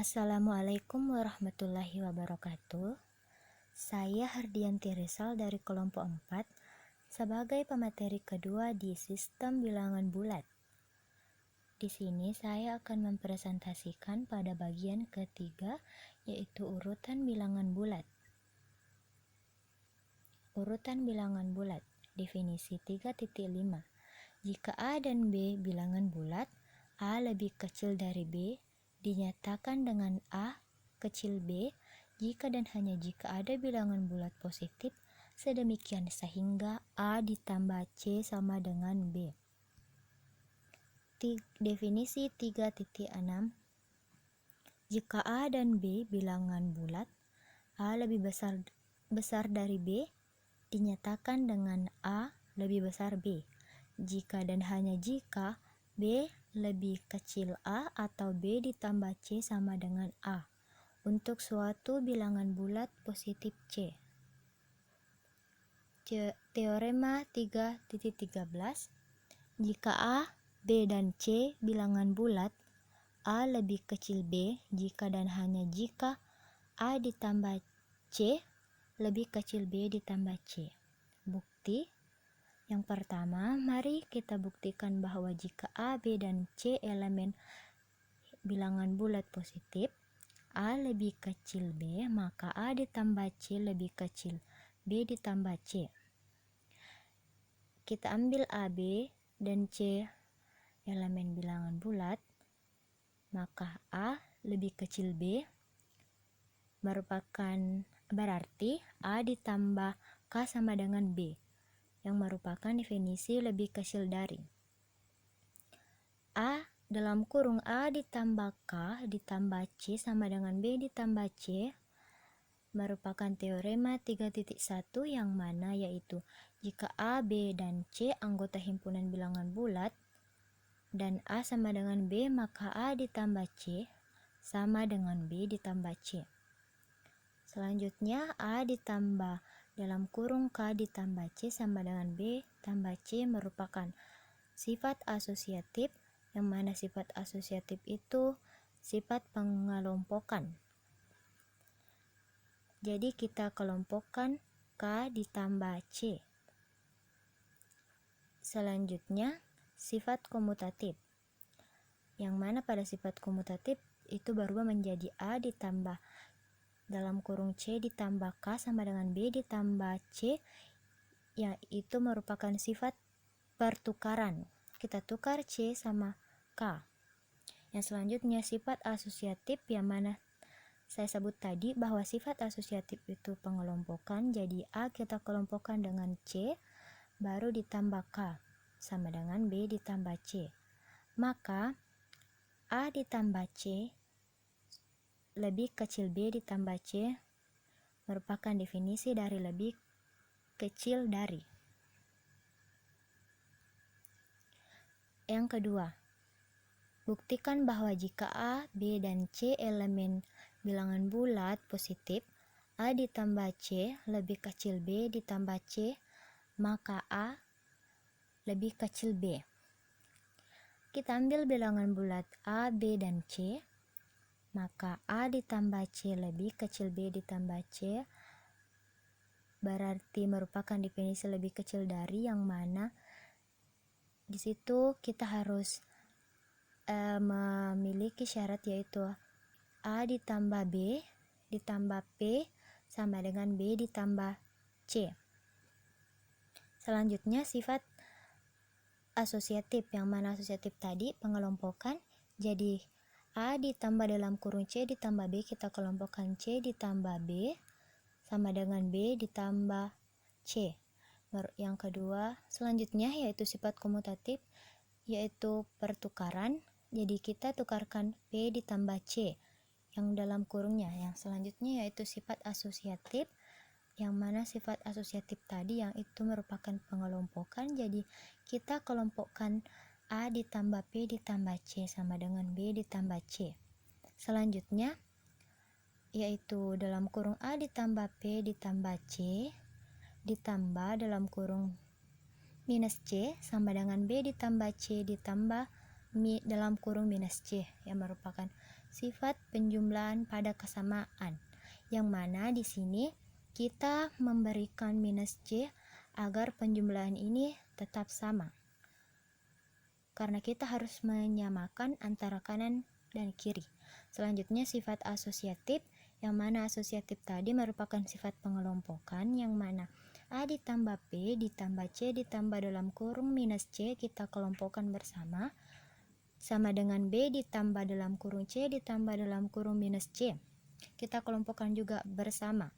Assalamualaikum warahmatullahi wabarakatuh. Saya Hardianti Rizal dari kelompok 4 sebagai pemateri kedua di sistem bilangan bulat. Di sini saya akan mempresentasikan pada bagian ketiga, yaitu urutan bilangan bulat. Urutan bilangan bulat, definisi 3.5. Jika A dan B bilangan bulat, A lebih kecil dari B dinyatakan dengan A kecil B jika dan hanya jika ada bilangan bulat positif sedemikian sehingga A ditambah C sama dengan B. Definisi 3.6. Jika A dan B bilangan bulat, A lebih besar dari B dinyatakan dengan A lebih besar B jika dan hanya jika B lebih kecil A atau B ditambah C sama dengan A untuk suatu bilangan bulat positif C. Teorema 3.13. Jika A, B dan C bilangan bulat, A lebih kecil B jika dan hanya jika A ditambah C lebih kecil B ditambah C. Bukti yang pertama, mari kita buktikan bahwa jika A, B, dan C elemen bilangan bulat positif, A lebih kecil B, maka A ditambah C lebih kecil B ditambah C. Kita ambil A, B, dan C elemen bilangan bulat, maka A lebih kecil B berarti A ditambah K sama dengan B, yang merupakan definisi lebih kecil dari A dalam kurung A ditambah K ditambah C sama dengan B ditambah C merupakan teorema 3.1 yang mana yaitu jika A, B, dan C anggota himpunan bilangan bulat dan A sama dengan B, maka A ditambah C sama dengan B ditambah C. Selanjutnya A ditambah dalam kurung K ditambah C sama dengan B tambah C merupakan sifat asosiatif, yang mana sifat asosiatif itu sifat pengelompokan. Jadi kita kelompokkan K ditambah C. Selanjutnya sifat komutatif, yang mana pada sifat komutatif itu berubah menjadi A ditambah dalam kurung C ditambah K sama dengan B ditambah C, yang itu merupakan sifat pertukaran. Kita tukar C sama K. Yang selanjutnya sifat asosiatif, yang mana saya sebut tadi bahwa sifat asosiatif itu pengelompokan. Jadi A kita kelompokkan dengan C, baru ditambah K sama dengan B ditambah C. Maka A ditambah C lebih kecil B ditambah C merupakan definisi dari lebih kecil dari. Yang kedua, buktikan bahwa jika A, B, dan C elemen bilangan bulat positif, A ditambah C lebih kecil B ditambah C, maka A lebih kecil B. Kita ambil bilangan bulat A, B, dan C, maka A ditambah C lebih kecil B ditambah C berarti merupakan definisi lebih kecil dari, yang mana di situ kita harus memiliki syarat yaitu A ditambah B ditambah P sama dengan B ditambah C. Selanjutnya sifat asosiatif, yang mana asosiatif tadi pengelompokan. Jadi A ditambah dalam kurung C ditambah B, kita kelompokkan C ditambah B sama dengan B ditambah C. Yang kedua selanjutnya yaitu sifat komutatif, yaitu pertukaran. Jadi kita tukarkan P ditambah C yang dalam kurungnya. Yang selanjutnya yaitu sifat asosiatif, yang mana sifat asosiatif tadi yang itu merupakan pengelompokan. Jadi kita kelompokkan A ditambah P ditambah C sama dengan B ditambah C. Selanjutnya yaitu dalam kurung A ditambah P ditambah C ditambah dalam kurung minus C sama dengan B ditambah C ditambah dalam kurung minus C, yang merupakan sifat penjumlahan pada kesamaan, yang mana di sini kita memberikan minus C agar penjumlahan ini tetap sama. Karena kita harus menyamakan antara kanan dan kiri. Selanjutnya sifat asosiatif, yang mana asosiatif tadi merupakan sifat pengelompokan, yang mana A ditambah B ditambah C ditambah dalam kurung minus C kita kelompokkan bersama, sama dengan B ditambah dalam kurung C ditambah dalam kurung minus C. Kita kelompokkan juga bersama.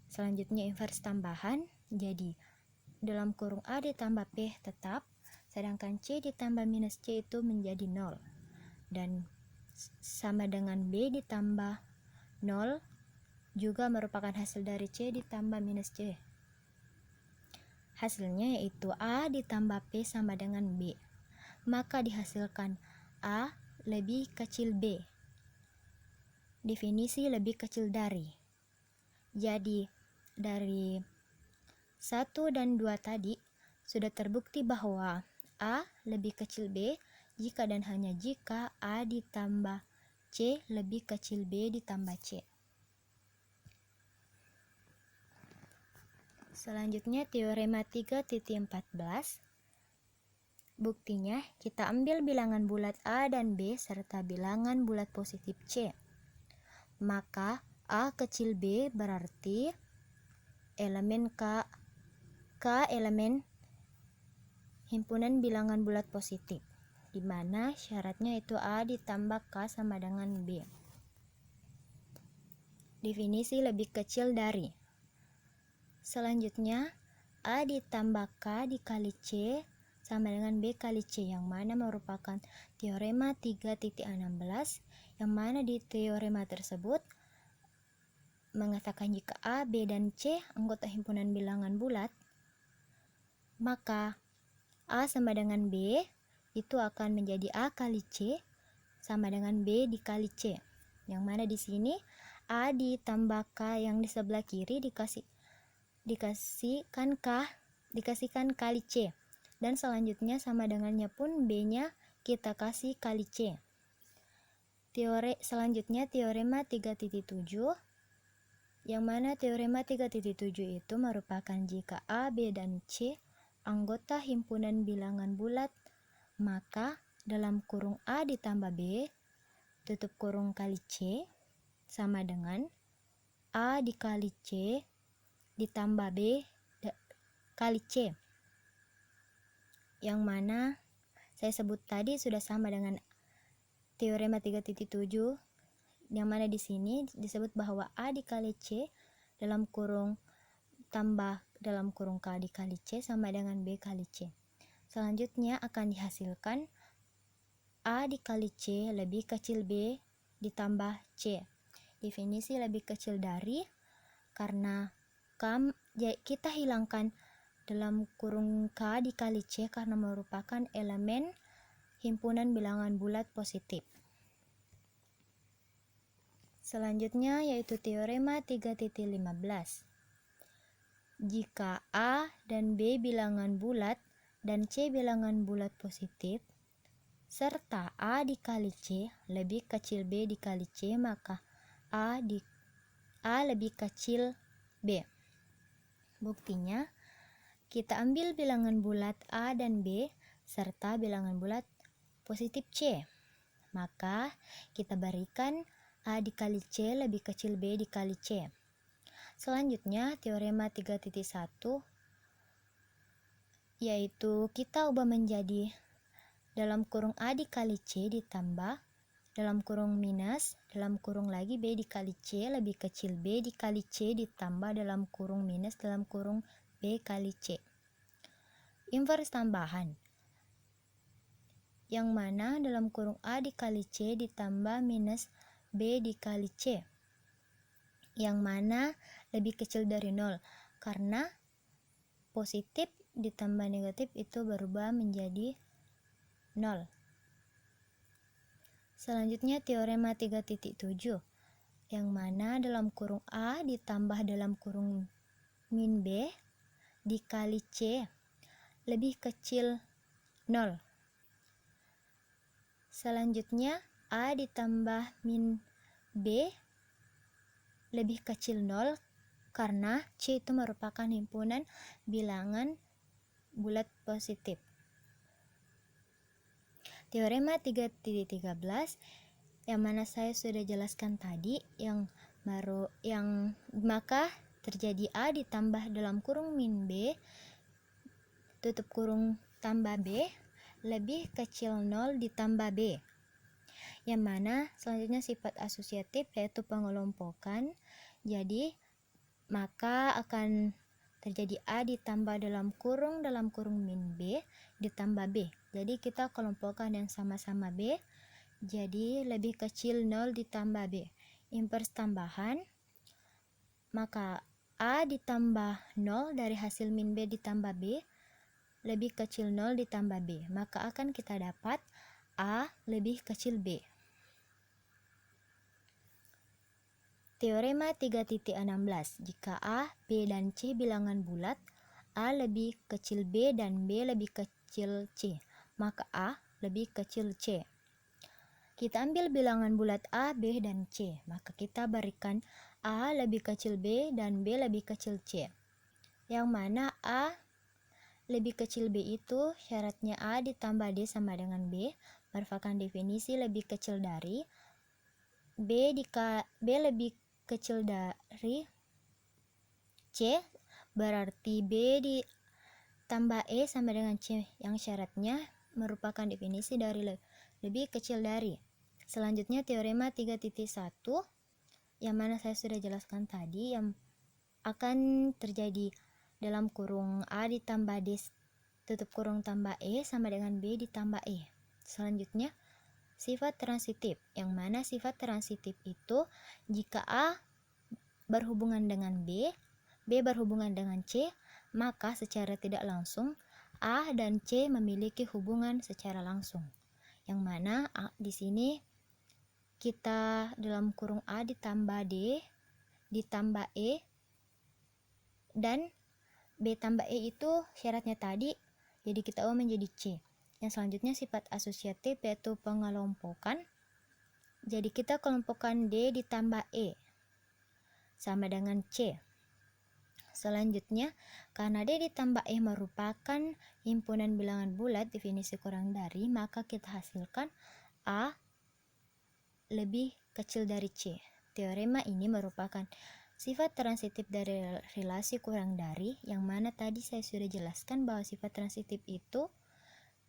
Selanjutnya inverse tambahan, jadi dalam kurung A ditambah P tetap, sedangkan C ditambah minus C itu menjadi 0. Dan sama dengan B ditambah 0 juga merupakan hasil dari C ditambah minus C. Hasilnya yaitu A ditambah P sama dengan B. Maka dihasilkan A lebih kecil B. Definisi lebih kecil dari. Jadi dari 1 dan 2 tadi sudah terbukti bahwa A lebih kecil B jika dan hanya jika A ditambah C lebih kecil B ditambah C. Selanjutnya teorema 3.14. Buktinya, kita ambil bilangan bulat A dan B serta bilangan bulat positif C. Maka A kecil B berarti elemen K elemen himpunan bilangan bulat positif, di mana syaratnya itu A ditambah K sama dengan B. Definisi lebih kecil dari. Selanjutnya, A ditambah K dikali C sama dengan B kali C, yang mana merupakan teorema 3.16, yang mana di teorema tersebut mengatakan jika A, B, dan C anggota himpunan bilangan bulat, maka A sama dengan B itu akan menjadi A kali C sama dengan B dikali C, yang mana di sini A ditambah K yang di sebelah kiri dikasihkan kali C, dan selanjutnya sama dengannya pun B-nya kita kasih kali C. Selanjutnya teorema 3.7, yang mana teorema 3.7 itu merupakan jika A, B, dan C anggota himpunan bilangan bulat, maka dalam kurung A ditambah B tutup kurung kali C sama dengan A dikali C ditambah B kali C, yang mana saya sebut tadi sudah sama dengan teorema 3.7, yang mana di sini disebut bahwa A dikali C dalam kurung tambah dalam kurung K dikali C sama dengan B kali C. Selanjutnya akan dihasilkan A dikali C lebih kecil B ditambah C. Definisi lebih kecil dari, karena kita hilangkan dalam kurung K dikali C karena merupakan elemen himpunan bilangan bulat positif. Selanjutnya yaitu teorema 3.15. Jika A dan B bilangan bulat dan C bilangan bulat positif, serta A dikali C lebih kecil B dikali C, maka A lebih kecil B. Buktinya, kita ambil bilangan bulat A dan B serta bilangan bulat positif C. Maka kita berikan A dikali C lebih kecil B dikali C. Selanjutnya teorema 3.1, yaitu kita ubah menjadi dalam kurung A dikali C ditambah dalam kurung minus dalam kurung lagi B dikali C lebih kecil B dikali C ditambah dalam kurung minus dalam kurung B kali C. Inverse tambahan, yang mana dalam kurung A dikali C ditambah minus B dikali C, yang mana lebih kecil dari 0, karena positif ditambah negatif itu berubah menjadi 0. Selanjutnya teorema 3.7, yang mana dalam kurung A ditambah dalam kurung min B dikali C lebih kecil 0. Selanjutnya A ditambah min B lebih kecil 0 karena C itu merupakan himpunan bilangan bulat positif. Teorema 3.13 yang mana saya sudah jelaskan tadi, yang maka terjadi A ditambah dalam kurung min B tutup kurung tambah B lebih kecil 0 ditambah B, yang mana selanjutnya sifat asosiatif yaitu pengelompokan. Jadi maka akan terjadi A ditambah dalam kurung min B ditambah B. Jadi kita kelompokkan yang sama-sama B, jadi lebih kecil 0 ditambah B. Invers tambahan, maka A ditambah 0 dari hasil min B ditambah B lebih kecil 0 ditambah B, maka akan kita dapat A lebih kecil B. Teorema 3.16, jika A, B, dan C bilangan bulat, A lebih kecil B dan B lebih kecil C, maka A lebih kecil C. Kita ambil bilangan bulat A, B, dan C, maka kita berikan A lebih kecil B dan B lebih kecil C. Yang mana A lebih kecil B itu syaratnya A ditambah D sama dengan B, merupakan definisi lebih kecil dari B lebih kecil dari C, berarti B ditambah E sama dengan C yang syaratnya merupakan definisi dari lebih kecil dari. Selanjutnya teorema 3.1 yang mana saya sudah jelaskan tadi, yang akan terjadi dalam kurung A ditambah D tutup kurung tambah E sama dengan B ditambah E. Selanjutnya sifat transitif, yang mana sifat transitif itu jika A berhubungan dengan B berhubungan dengan C, maka secara tidak langsung A dan C memiliki hubungan secara langsung. Yang mana di sini kita dalam kurung A ditambah D ditambah E dan B tambah E itu syaratnya tadi, jadi kita ubah menjadi C. Yang selanjutnya sifat asosiatif yaitu pengelompokan. Jadi kita kelompokkan D ditambah E sama dengan C. Selanjutnya, karena D ditambah E merupakan himpunan bilangan bulat definisi kurang dari, maka kita hasilkan A lebih kecil dari C. Teorema ini merupakan sifat transitif dari relasi kurang dari, yang mana tadi saya sudah jelaskan bahwa sifat transitif itu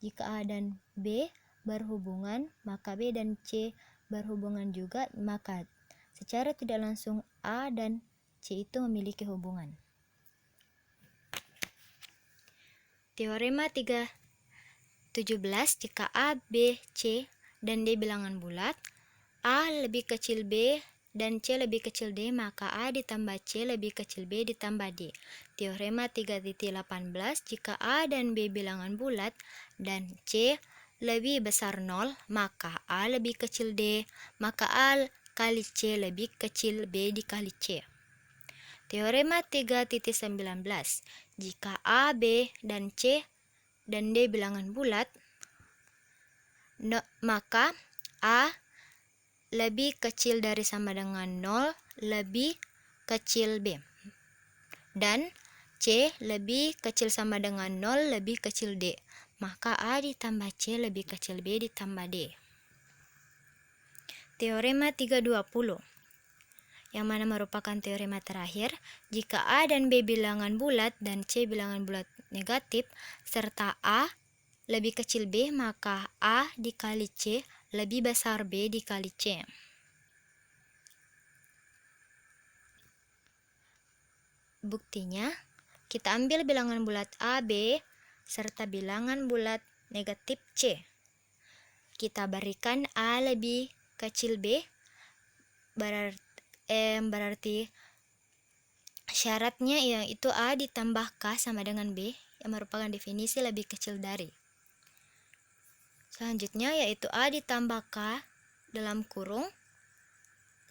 jika A dan B berhubungan, maka B dan C berhubungan juga, maka secara tidak langsung A dan C itu memiliki hubungan. Teorema 3.17, jika A, B, C, dan D bilangan bulat, A lebih kecil B dan C lebih kecil D, maka A ditambah C lebih kecil B ditambah D. Teorema 3.18, jika A dan B bilangan bulat dan C lebih besar 0, maka A lebih kecil D, maka A kali C lebih kecil B dikali C. Teorema 3.19, jika A, B, dan C dan D bilangan bulat, maka A lebih kecil dari sama dengan 0 lebih kecil B, dan C lebih kecil sama dengan 0 lebih kecil D, maka A ditambah C lebih kecil B ditambah D. Teorema 3.20, yang mana merupakan teorema terakhir, jika A dan B bilangan bulat dan C bilangan bulat negatif, serta A lebih kecil B, maka A dikali C lebih besar B dikali C. Buktinya, kita ambil bilangan bulat A, B, serta bilangan bulat negatif C. Kita berikan A lebih kecil B, berarti syaratnya yaitu A ditambah K sama dengan B, yang merupakan definisi lebih kecil dari. Selanjutnya yaitu A ditambah K dalam kurung,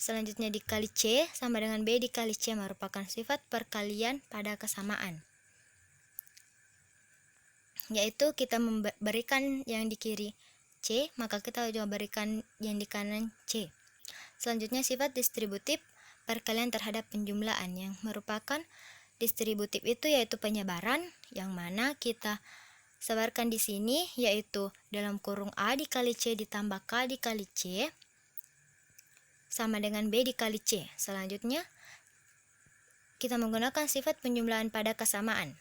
selanjutnya dikali C sama dengan B dikali C, merupakan sifat perkalian pada kesamaan. Yaitu kita memberikan yang di kiri C C, maka kita juga berikan yang di kanan C. Selanjutnya sifat distributif perkalian terhadap penjumlahan, yang merupakan distributif itu yaitu penyebaran, yang mana kita sebarkan di sini yaitu dalam kurung A dikali C ditambah K dikali C sama dengan B dikali C. Selanjutnya kita menggunakan sifat penjumlahan pada kesamaan,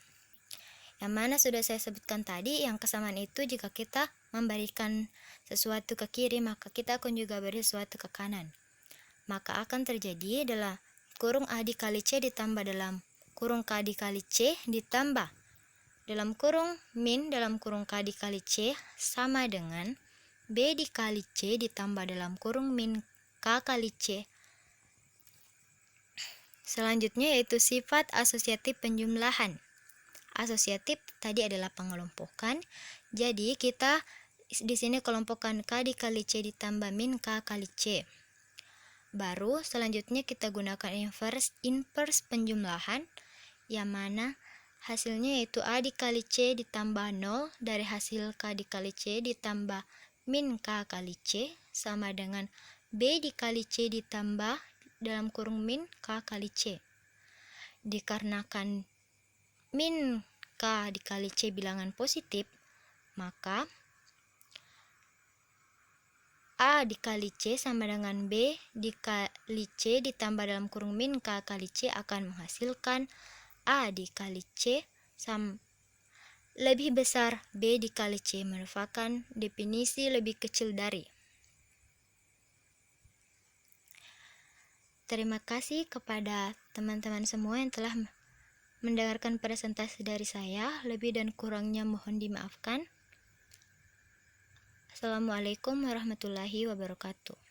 yang mana sudah saya sebutkan tadi. Yang kesamaan itu jika kita memberikan sesuatu ke kiri, maka kita akan juga beri sesuatu ke kanan. Maka akan terjadi adalah kurung A dikali C ditambah dalam kurung K dikali C ditambah dalam kurung min dalam kurung K dikali C sama dengan B dikali C ditambah dalam kurung min K kali C. Selanjutnya yaitu sifat asosiatif penjumlahan. Asosiatif tadi adalah pengelompokan. Jadi kita di sini kelompokkan K dikali C ditambah min K kali C. Baru selanjutnya kita gunakan inverse penjumlahan, yang mana hasilnya yaitu A dikali C ditambah 0 dari hasil K dikali C ditambah min K kali C sama dengan B dikali C ditambah dalam kurung min K kali C. Dikarenakan min K dikali C bilangan positif, maka A dikali C sama dengan B dikali C ditambah dalam kurung min K kali C akan menghasilkan A dikali C lebih besar B dikali C, merupakan definisi lebih kecil dari. Terima kasih kepada teman-teman semua yang telah mendengarkan presentasi dari saya. Lebih dan kurangnya mohon dimaafkan. Assalamualaikum warahmatullahi wabarakatuh.